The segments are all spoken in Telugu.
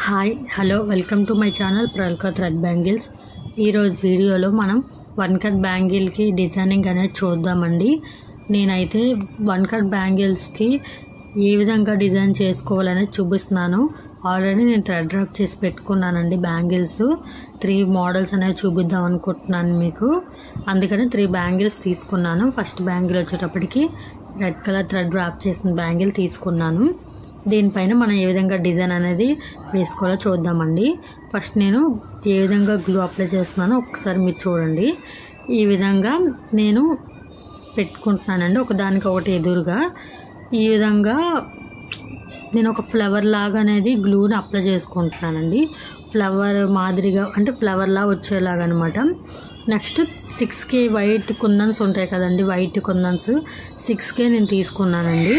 Hi hello welcome to my channel ప్రల్కా థ్రెడ్ బ్యాంగిల్స్. ఈరోజు వీడియోలో మనం వన్ కట్ బ్యాంగిల్కి డిజైనింగ్ అనేది చూద్దామండి. నేనైతే వన్ కట్ బ్యాంగిల్స్కి ఏ విధంగా డిజైన్ చేసుకోవాలనేది చూపిస్తున్నాను. ఆల్రెడీ నేను థ్రెడ్ డ్రాప్ చేసి పెట్టుకున్నానండి. బ్యాంగిల్స్ 3 మోడల్స్ అనేవి చూపిద్దాం అనుకుంటున్నాను మీకు. అందుకని 3 బ్యాంగిల్స్ తీసుకున్నాను. ఫస్ట్ బ్యాంగిల్ వచ్చేటప్పటికి రెడ్ కలర్ థ్రెడ్ డ్రాప్ చేసిన బ్యాంగిల్ తీసుకున్నాను. దీనిపైన మనం ఏ విధంగా డిజైన్ అనేది వేసుకోవాలో చూద్దామండి. ఫస్ట్ నేను ఏ విధంగా గ్లూ అప్లై చేస్తున్నానో ఒకసారి మీరు చూడండి. ఈ విధంగా నేను పెట్టుకుంటున్నానండి, ఒకదానికి ఒకటి ఎదురుగా. ఈ విధంగా నేను ఒక ఫ్లవర్ లాగా అనేది గ్లూని అప్లై చేసుకుంటున్నానండి. ఫ్లవర్ మాదిరిగా అంటే ఫ్లవర్లా వచ్చేలాగా అనమాట. నెక్స్ట్ 6K వైట్ కుందన్స్ ఉంటాయి కదండి, వైట్ కుందన్స్ 6K నేను తీసుకున్నానండి.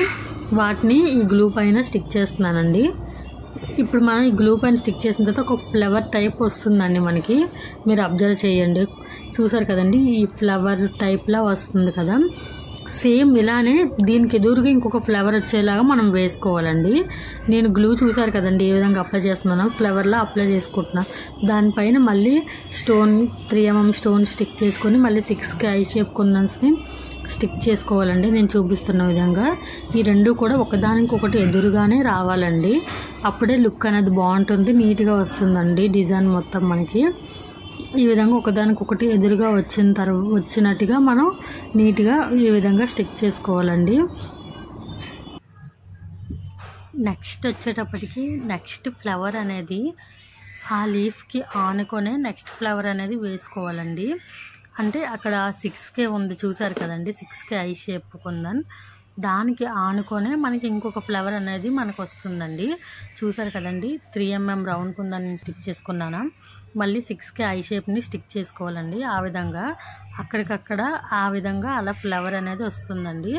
వాటిని ఈ గ్లూ పైన స్టిక్ చేస్తున్నానండి. ఇప్పుడు మనం ఈ గ్లూ పైన స్టిక్ చేసిన తర్వాత ఒక ఫ్లవర్ టైప్ వస్తుందండి మనకి. మీరు అబ్జర్వ్ చేయండి, చూసారు కదండి, ఈ ఫ్లవర్ టైప్లా వస్తుంది కదా. సేమ్ ఇలానే దీనికి ఎదురుగా ఇంకొక ఫ్లవర్ వచ్చేలాగా మనం వేసుకోవాలండి. నేను గ్లూ చూసారు కదండి ఏ విధంగా అప్లై చేస్తున్నాను, ఫ్లవర్లా అప్లై చేసుకుంటున్నాను. దానిపైన మళ్ళీ 3mm స్టోన్ స్టిక్ చేసుకొని మళ్ళీ 6K ఐ షేప్ కుందన్స్ని స్టిక్ చేసుకోవాలండి. నేను చూపిస్తున్న విధంగా ఈ రెండు కూడా ఒకదానికొకటి ఎదురుగానే రావాలండి. అప్పుడే లుక్ అనేది బాగుంటుంది, నీట్గా వస్తుందండి డిజైన్ మొత్తం మనకి. ఈ విధంగా ఒకదానికొకటి ఎదురుగా వచ్చినట్టుగా మనం నీట్గా ఈ విధంగా స్టిక్ చేసుకోవాలండి. నెక్స్ట్ వచ్చేటప్పటికి నెక్స్ట్ ఫ్లవర్ అనేది ఆ లీఫ్కి ఆనుకొనే నెక్స్ట్ ఫ్లవర్ అనేది వేసుకోవాలండి. అంటే అక్కడ 6K ఉంది చూసారు కదండి, 6K ఐ షేప్ కుందన్, దానికి ఆనుకొనే మనకి ఇంకొక ఫ్లవర్ అనేది మనకు వస్తుందండి. చూసారు కదండి, 3mm రౌండ్ కుందన్ నేను స్టిక్ చేసుకున్నాను. మళ్ళీ 6K ఐ షేప్ని స్టిక్ చేసుకోవాలండి. ఆ విధంగా అక్కడికక్కడ ఆ విధంగా అలా ఫ్లవర్ అనేది వస్తుందండి.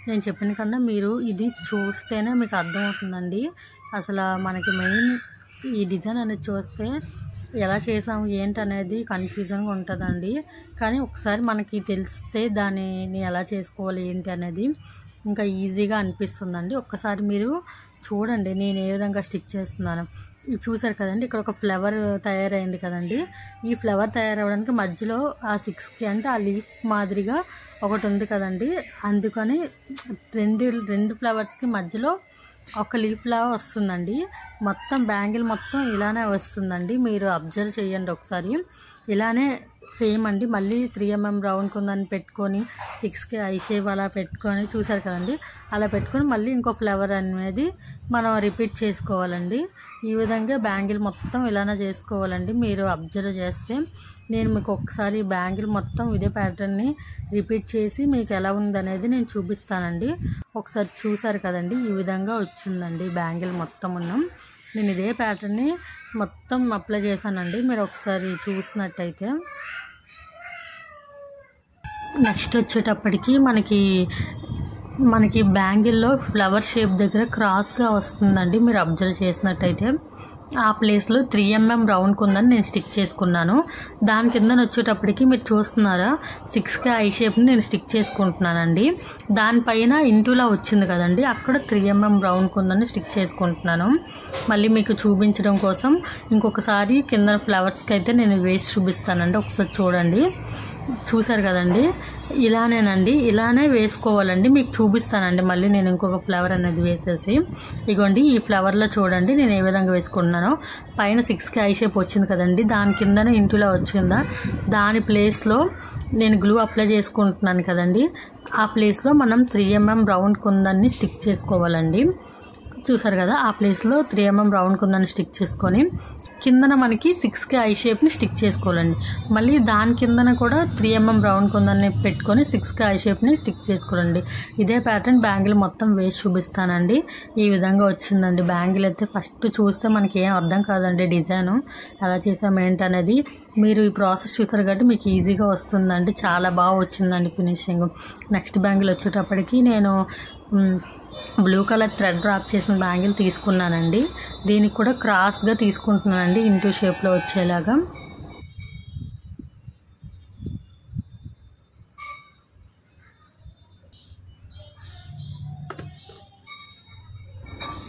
నేను చెప్పిన కన్నా మీరు ఇది చూస్తేనే మీకు అర్థమవుతుందండి. అసలు మనకి మెయిన్ ఈ డిజైన్ అనేది చూస్తే ఎలా చేసాము ఏంటి అనేది కన్ఫ్యూజన్గా ఉంటుందండి. కానీ ఒకసారి మనకి తెలిస్తే దానిని ఎలా చేసుకోవాలి ఏంటి అనేది ఇంకా ఈజీగా అనిపిస్తుందండి. ఒక్కసారి మీరు చూడండి నేను ఏ విధంగా స్టిక్ చేస్తున్నాను. చూసారు కదండి, ఇక్కడ ఒక ఫ్లవర్ తయారైంది కదండి. ఈ ఫ్లవర్ తయారవడానికి మధ్యలో ఆ 6K అంటే ఆ లీఫ్ మాదిరిగా ఒకటి ఉంది కదండి, అందుకని రెండు ఫ్లవర్స్కి మధ్యలో ఒక లీఫ్ లాగా వస్తుందండి. మొత్తం బ్యాంగిల్ మొత్తం ఇలానే వస్తుందండి. మీరు అబ్జర్వ్ చేయండి ఒకసారి. ఇలానే సేమ్ అండి. మళ్ళీ 3mm రౌండ్ కుందని పెట్టుకొని 6K ఐ షేప్ అలా పెట్టుకొని చూసారు కదండి, అలా పెట్టుకొని మళ్ళీ ఇంకో ఫ్లవర్ అనేది మనం రిపీట్ చేసుకోవాలండి. ఈ విధంగా బ్యాంగిల్ మొత్తం ఇలానే చేసుకోవాలండి. మీరు అబ్జర్వ్ చేస్తే నేను మీకు ఒకసారి బ్యాంగిల్ మొత్తం ఇదే ప్యాటర్న్ని రిపీట్ చేసి మీకు ఎలా ఉందనేది నేను చూపిస్తానండి. ఒకసారి చూసారు కదండి, ఈ విధంగా వచ్చిందండి బ్యాంగిల్ మొత్తం ఉన్నాం. నేను ఇదే ప్యాటర్న్ని మొత్తం అప్లై చేశానండి. మీరు ఒకసారి చూసినట్టయితే నెక్స్ట్ వచ్చేటప్పటికి మనకి బ్యాంగిల్లో ఫ్లవర్ షేప్ దగ్గర క్రాస్గా వస్తుందండి. మీరు అబ్జర్వ్ చేసినట్టయితే ఆ ప్లేస్లో 3mm రౌండ్ కుందని నేను స్టిక్ చేసుకున్నాను. దాని కింద వచ్చేటప్పటికి మీరు చూస్తున్నారా 6K ఐ షేప్ని నేను స్టిక్ చేసుకుంటున్నానండి. దానిపైన ఇంటూలా వచ్చింది కదండి, అక్కడ 3mm రౌండ్ కుందని స్టిక్ చేసుకుంటున్నాను. మళ్ళీ మీకు చూపించడం కోసం ఇంకొకసారి కింద ఫ్లవర్స్కి అయితే నేను వేసి చూపిస్తానండి. ఒకసారి చూడండి, చూసారు కదండి, ఇలానేనండి, ఇలానే వేసుకోవాలండి. మీకు చూపిస్తానండి మళ్ళీ నేను ఇంకొక ఫ్లవర్ అనేది వేసేసి. ఇగోండి ఈ ఫ్లవర్లో చూడండి నేను ఏ విధంగా వేసుకుంటున్నానో. పైన 6K ఐ షేప్ వచ్చింది కదండి, దాని కిందనే ఇంటులా వచ్చిందా, దాని ప్లేస్లో నేను గ్లూ అప్లై చేసుకుంటున్నాను కదండి, ఆ ప్లేస్లో మనం 3mm రౌండ్ కుందన్ని స్టిక్ చేసుకోవాలండి. చూసారు కదా, ఆ ప్లేస్లో 3mm రౌండ్ కుందని స్టిక్ చేసుకొని కిందన మనకి 6K ఐ షేప్ని స్టిక్ చేసుకోవాలండి. మళ్ళీ దాని కిందన కూడా 3mm రౌండ్ కుందని పెట్టుకొని 6K ఐ షేప్ని స్టిక్ చేసుకోండి. ఇదే ప్యాటర్న్ బ్యాంగిల్ మొత్తం వేసి చూపిస్తానండి. ఈ విధంగా వచ్చిందండి బ్యాంగిల్ అయితే. ఫస్ట్ చూస్తే మనకి ఏం అర్థం కాదండి డిజైను ఎలా చేసాము ఏంటి అనేది. మీరు ఈ ప్రాసెస్ చూసారు కాబట్టి మీకు ఈజీగా వస్తుందండి. చాలా బాగా వచ్చిందండి ఫినిషింగ్. నెక్స్ట్ బ్యాంగిల్ వచ్చేటప్పటికి నేను బ్లూ కలర్ థ్రెడ్ డ్రాప్ చేసిన బ్యాంగిల్ తీసుకున్నానండి. దీనికి కూడా క్రాస్గా తీసుకుంటున్నానండి, ఇంటూ షేప్లో వచ్చేలాగా.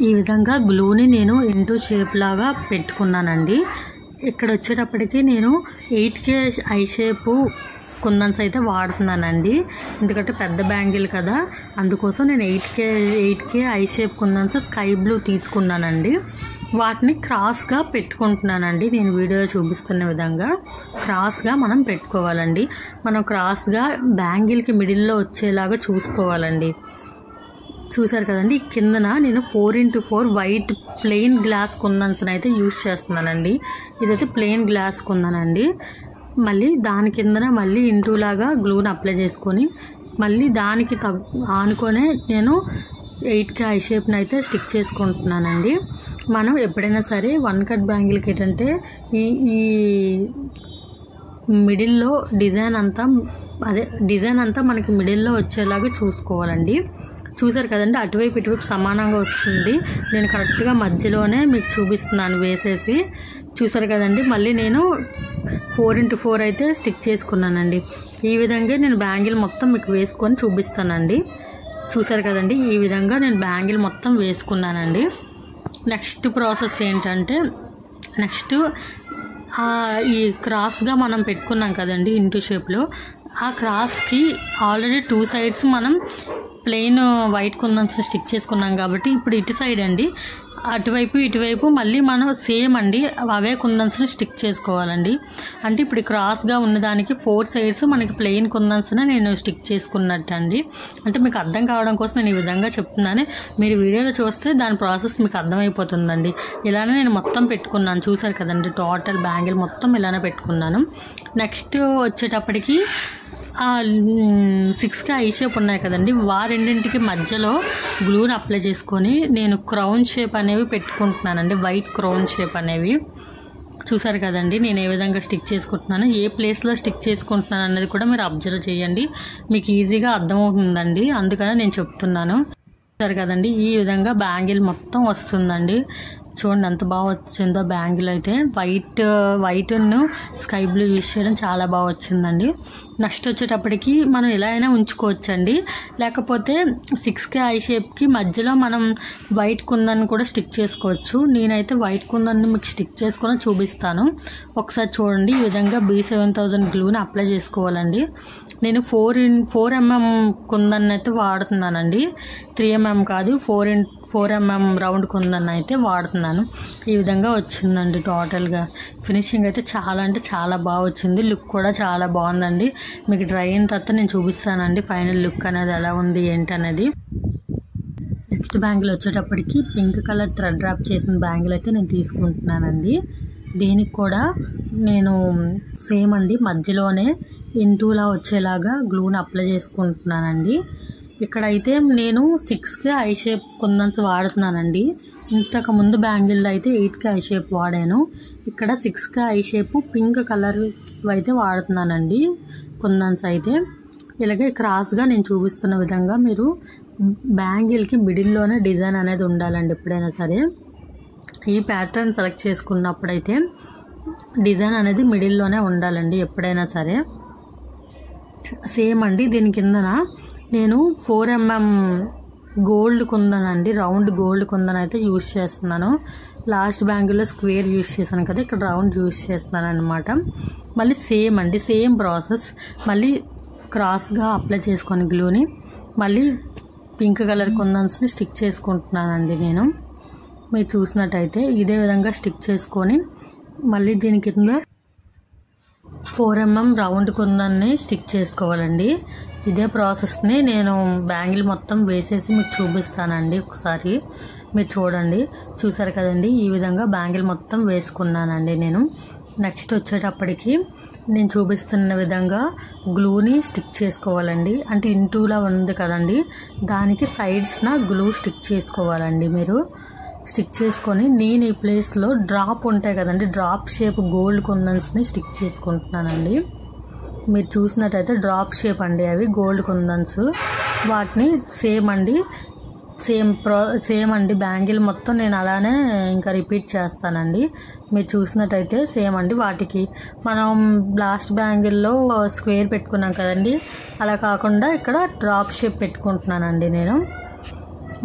ఈ విధంగా గ్లూని నేను ఇంటూ షేప్ లాగా పెట్టుకున్నానండి. ఇక్కడ వచ్చేటప్పటికి నేను 8K ఐ షేపు కుందన్స్ అయితే వాడుతున్నానండి. ఎందుకంటే పెద్ద బ్యాంగిల్ కదా, అందుకోసం నేను 8K I shape kundans sky blue తీసుకున్నానండి. వాటిని క్రాస్గా పెట్టుకుంటున్నానండి. నేను వీడియోలో చూపిస్తున్న విధంగా క్రాస్గా మనం పెట్టుకోవాలండి. మనం క్రాస్గా బ్యాంగిల్కి మిడిల్లో వచ్చేలాగా చూసుకోవాలండి. చూసారు కదండి, కిందన నేను 4x4 వైట్ ప్లెయిన్ గ్లాస్ కుందన్స్ని అయితే యూజ్ చేస్తున్నానండి. ఇదైతే ప్లెయిన్ గ్లాస్ కుందనండి. మళ్ళీ దాని కిందన మళ్ళీ ఇంటూలాగా గ్లూని అప్లై చేసుకొని మళ్ళీ దానికి ఆనుకొనే నేను 8K ఐ షేప్ని అయితే స్టిక్ చేసుకుంటున్నానండి. మనం ఎప్పుడైనా సరే వన్ కట్ బ్యాంగిల్కి ఏంటంటే ఈ మిడిల్లో డిజైన్ అంతా మనకి మిడిల్లో వచ్చేలాగా చూసుకోవాలండి. చూసారు కదండి, అటువైపు ఇటువైపు సమానంగా వస్తుంది. నేను కరెక్ట్గా మధ్యలోనే మీకు చూపిస్తున్నాను వేసేసి. చూసారు కదండి, మళ్ళీ నేను 4x4 అయితే స్టిక్ చేసుకున్నానండి. ఈ విధంగా నేను బ్యాంగిల్ మొత్తం మీకు వేసుకొని చూపిస్తానండి. చూసారు కదండి, ఈ విధంగా నేను బ్యాంగిల్ మొత్తం వేసుకున్నానండి. నెక్స్ట్ ప్రాసెస్ ఏంటంటే ఈ క్రాస్గా మనం పెట్టుకున్నాం కదండి ఇంటూ షేప్లో, ఆ క్రాస్కి ఆల్రెడీ 2 సైడ్స్ మనం ప్లెయిన్ వైట్ కుందన్స్ స్టిక్ చేసుకున్నాం కాబట్టి ఇప్పుడు ఇటు సైడ్ అండి, అటువైపు ఇటువైపు మళ్ళీ మనం సేమ్ అండి అవే కుందన్స్ని స్టిక్ చేసుకోవాలండి. అంటే ఇప్పుడు క్రాస్గా ఉన్నదానికి 4 సైడ్స్ మనకి ప్లెయిన్ కుందన్స్ని నేను స్టిక్ చేసుకున్నట్టు అండి. అంటే మీకు అర్థం కావడం కోసం నేను ఈ విధంగా చెప్తున్నాను. మీరు వీడియోలో చూస్తే దాని ప్రాసెస్ మీకు అర్థమైపోతుందండి. ఇలానే నేను మొత్తం పెట్టుకున్నాను. చూసారు కదండి, టోటల్ బ్యాంగిల్ మొత్తం ఇలానే పెట్టుకున్నాను. నెక్స్ట్ వచ్చేటప్పటికి 6K ఐ షేప్ ఉన్నాయి కదండి, రెండింటికి మధ్యలో గ్లూని అప్లై చేసుకొని నేను క్రౌన్ షేప్ అనేవి పెట్టుకుంటున్నానండి. వైట్ క్రౌన్ షేప్ అనేవి చూసారు కదండి, నేను ఏ విధంగా స్టిక్ చేసుకుంటున్నాను, ఏ ప్లేస్లో స్టిక్ చేసుకుంటున్నాను అన్నది కూడా మీరు అబ్జర్వ్ చేయండి. మీకు ఈజీగా అర్థమవుతుందండి, అందుకనే నేను చెప్తున్నాను. చూసారు కదండి, ఈ విధంగా బ్యాంగిల్ మొత్తం వస్తుందండి. చూడండి ఎంత బాగా వచ్చిందో బ్యాంగిల్ అయితే. వైట్ స్కై బ్లూ యూజ్ చేయడం చాలా బాగా వచ్చిందండి. నెక్స్ట్ వచ్చేటప్పటికి మనం ఎలా అయినా ఉంచుకోవచ్చండి, లేకపోతే 6K ఐ షేప్కి మధ్యలో మనం వైట్ కుందన్ కూడా స్టిక్ చేసుకోవచ్చు. నేనైతే వైట్ కుందన్ని మీకు స్టిక్ చేసుకొని చూపిస్తాను, ఒకసారి చూడండి. ఈ విధంగా B7000 గ్లూని అప్లై చేసుకోవాలండి. నేను 4mm కుందన్ అయితే వాడుతున్నానండి, 3mm కాదు, 4mm రౌండ్ కుందన్ అయితే వాడుతున్నాను. ఈ విధంగా వచ్చిందండి టోటల్గా. ఫినిషింగ్ అయితే చాలా అంటే చాలా బాగా వచ్చింది. లుక్ కూడా చాలా బాగుందండి. మీకు డ్రై అయిన తర్వాత నేను చూపిస్తానండి ఫైనల్ లుక్ అనేది ఎలా ఉంది ఏంటి అనేది. నెక్స్ట్ బ్యాంగిల్ వచ్చేటప్పటికి పింక్ కలర్ థ్రెడ్ డ్రాప్ చేసిన బ్యాంగిల్ అయితే నేను తీసుకుంటున్నానండి. దీనికి కూడా నేను సేమ్ అండి మధ్యలోనే ఇంటూలా వచ్చేలాగా గ్లూని అప్లై చేసుకుంటున్నానండి. ఇక్కడైతే నేను 6K ఐ షేప్ కుందన్స్ వాడుతున్నానండి. ఇంతకు ముందు బ్యాంగిల్లో అయితే 8K ఐ షేప్ వాడాను. ఇక్కడ 6K I shape pink colour అయితే వాడుతున్నానండి కుందన్స్ అయితే. ఇలాగే క్రాస్గా నేను చూపిస్తున్న విధంగా మీరు బ్యాంగిల్కి మిడిల్లోనే డిజైన్ అనేది ఉండాలండి ఎప్పుడైనా సరే. ఈ ప్యాటర్న్ సెలెక్ట్ చేసుకున్నప్పుడైతే డిజైన్ అనేది మిడిల్లోనే ఉండాలండి ఎప్పుడైనా సరే. సేమ్ అండి దీని కిందన నేను 4mm గోల్డ్ కుందన్ అండి, రౌండ్ గోల్డ్ కుందన్ అయితే యూజ్ చేస్తున్నాను. లాస్ట్ బ్యాంగిల్లో స్క్వేర్ యూజ్ చేశాను కదా, ఇక్కడ రౌండ్ యూజ్ చేస్తున్నాను అనమాట. మళ్ళీ సేమ్ అండి, సేమ్ ప్రాసెస్. మళ్ళీ క్రాస్గా అప్లై చేసుకొని గ్లూని మళ్ళీ పింక్ కలర్ కుందన్స్ని స్టిక్ చేసుకుంటున్నానండి నేను. మీరు చూసినట్టయితే ఇదే విధంగా స్టిక్ చేసుకొని మళ్ళీ దీని కింద 4mm రౌండ్ కుందన్ని స్టిక్ చేసుకోవాలండి. ఇదే ప్రాసెస్ని నేను బ్యాంగిల్ మొత్తం వేసేసి మీకు చూపిస్తానండి ఒకసారి. మీరు చూడండి, చూసారు కదండి, ఈ విధంగా బ్యాంగిల్ మొత్తం వేసుకున్నానండి నేను. నెక్స్ట్ వచ్చేటప్పటికి నేను చూపిస్తున్న విధంగా గ్లూని స్టిక్ చేసుకోవాలండి. అంటే ఇంటూలా ఉంది కదండి, దానికి సైడ్స్న గ్లూ స్టిక్ చేసుకోవాలండి. మీరు స్టిక్ చేసుకొని నేను ఈ ప్లేస్లో డ్రాప్ ఉంటాయి కదండి, డ్రాప్ షేప్ గోల్డ్ కుందన్స్ని స్టిక్ చేసుకుంటున్నానండి. మీరు చూసినట్టయితే డ్రాప్ షేప్ అండి అవి గోల్డ్ కుందన్స్. వాటిని సేమ్ అండి బ్యాంగిల్ మొత్తం నేను అలానే ఇంకా రిపీట్ చేస్తానండి. మీరు చూసినట్టయితే సేమ్ అండి. వాటికి మనం లాస్ట్ బ్యాంగిల్లో స్క్వేర్ పెట్టుకున్నాం కదండి, అలా కాకుండా ఇక్కడ డ్రాప్ షేప్ పెట్టుకుంటున్నానండి నేను.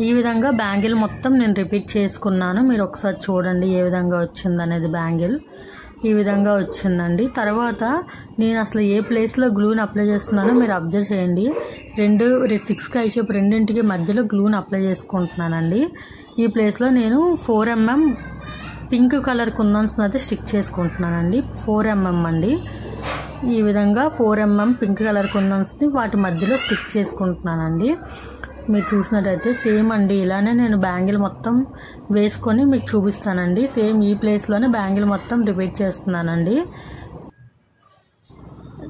ఈ విధంగా బ్యాంగిల్ మొత్తం నేను రిపీట్ చేసుకున్నాను. మీరు ఒకసారి చూడండి ఏ విధంగా వచ్చిందనేది. బ్యాంగిల్ ఈ విధంగా వచ్చిందండి. తర్వాత నేను అసలు ఏ ప్లేస్లో గ్లూని అప్లై చేస్తున్నానో మీరు అబ్జర్వ్ చేయండి. 6కి ఐ షేప్ రెండింటికి మధ్యలో గ్లూని అప్లై చేసుకుంటున్నానండి. ఈ ప్లేస్లో నేను 4 mm పింక్ కలర్ కుందన్స్ అయితే స్టిక్ చేసుకుంటున్నానండి. 4 mm అండి. ఈ విధంగా 4 mm పింక్ కలర్ కుందన్స్ని వాటి మధ్యలో స్టిక్ చేసుకుంటున్నానండి. మీరు చూసినట్టయితే సేమ్ అండి, ఇలానే నేను బ్యాంగిల్ మొత్తం వేసుకొని మీకు చూపిస్తానండి. సేమ్ ఈ ప్లేస్లోనే బ్యాంగిల్ మొత్తం రిపీట్ చేస్తున్నానండి.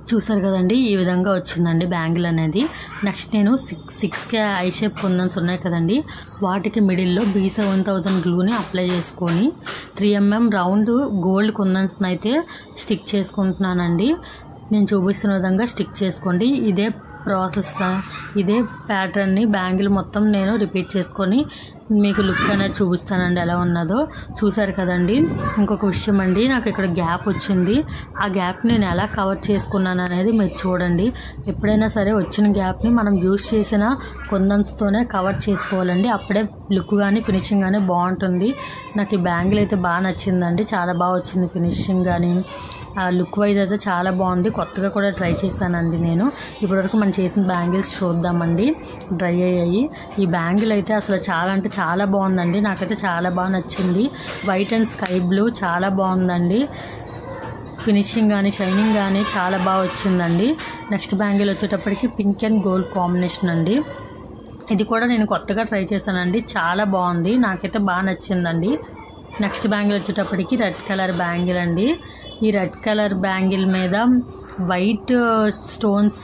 చూసారు కదండి, ఈ విధంగా వచ్చిందండి బ్యాంగిల్ అనేది. నెక్స్ట్ నేను 6K ఐ షేప్ కుందన్స్ ఉన్నాయి కదండి, వాటికి మిడిల్లో B7000 గ్లూని అప్లై చేసుకొని 3 mm రౌండ్ గోల్డ్ కుందన్స్ని అయితే స్టిక్ చేసుకుంటున్నానండి. నేను చూపిస్తున్న విధంగా స్టిక్ చేసుకోండి. ఇదే ప్రాసెస్, ఇదే ప్యాటర్న్ని బ్యాంగిల్ మొత్తం నేను రిపీట్ చేసుకొని మీకు లుక్ అనేది చూపిస్తానండి ఎలా ఉన్నదో. చూసారు కదండి. ఇంకొక విషయం అండి, నాకు ఇక్కడ గ్యాప్ వచ్చింది. ఆ గ్యాప్ నేను ఎలా కవర్ చేసుకున్నాను అనేది మీరు చూడండి. ఎప్పుడైనా సరే వచ్చిన గ్యాప్ని మనం యూజ్ చేసిన కుందన్స్తోనే కవర్ చేసుకోవాలండి. అప్పుడే లుక్ కానీ ఫినిషింగ్ కానీ బాగుంటుంది. నాకు ఈ బ్యాంగిల్ అయితే బాగా నచ్చిందండి. చాలా బాగా వచ్చింది ఫినిషింగ్ కానీ, లుక్ వైజ్ అయితే చాలా బాగుంది. కొత్తగా కూడా ట్రై చేశానండి నేను. ఇప్పటివరకు మనం చేసిన బ్యాంగిల్స్ చూద్దామండి. డ్రై అయ్యాయి. ఈ బ్యాంగిల్ అయితే అసలు చాలా అంటే చాలా బాగుందండి. నాకైతే చాలా బాగా నచ్చింది. వైట్ అండ్ స్కై బ్లూ చాలా బాగుందండి. ఫినిషింగ్ కానీ షైనింగ్ కానీ చాలా బాగా వచ్చిందండి. నెక్స్ట్ బ్యాంగిల్ వచ్చేటప్పటికి పింక్ అండ్ గోల్డ్ కాంబినేషన్ అండి. ఇది కూడా నేను కొత్తగా ట్రై చేశానండి. చాలా బాగుంది, నాకైతే బాగా నచ్చిందండి. నెక్స్ట్ బ్యాంగిల్ వచ్చేటప్పటికి రెడ్ కలర్ బ్యాంగిల్ అండి. ఈ రెడ్ కలర్ బ్యాంగిల్ మీద వైట్ స్టోన్స్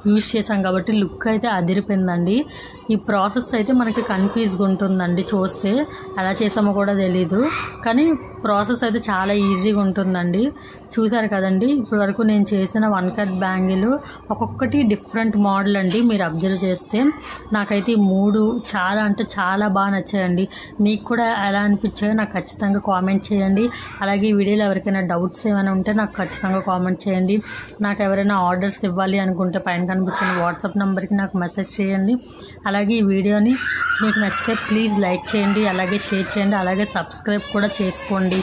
యూజ్ చేసాం కాబట్టి లుక్ అయితే అదిరిపోయిందండి. ఈ ప్రాసెస్ అయితే మనకి కన్ఫ్యూజ్గా ఉంటుందండి, చూస్తే ఎలా చేసామో కూడా తెలీదు. కానీ ప్రాసెస్ అయితే చాలా ఈజీగా ఉంటుందండి. చూసారు కదండి, ఇప్పటి వరకు నేను చేసిన 1 కట్ బ్యాంగిల్ ఒక్కొక్కటి డిఫరెంట్ మోడల్ అండి. మీరు అబ్జర్వ్ చేస్తే నాకైతే ఈ 3 చాలా అంటే చాలా బాగా నచ్చాయండి. మీకు కూడా ఎలా అనిపించాయో నాకు ఖచ్చితంగా కామెంట్ చేయండి. అలాగే ఈ వీడియోలో ఎవరికైనా డౌట్స్ ఏమైనా ఉంటే నాకు ఖచ్చితంగా కామెంట్ చేయండి. నాకు ఎవరైనా ఆర్డర్స్ ఇవ్వాలి అనుకుంటే పైన కనిపిస్తున్న వాట్సాప్ నెంబర్కి నాకు మెసేజ్ చేయండి. అలాగే ఈ వీడియోని మీకు నచ్చితే ప్లీజ్ లైక్ చేయండి, అలాగే షేర్ చేయండి, అలాగే సబ్స్క్రైబ్ కూడా చేసుకోండి.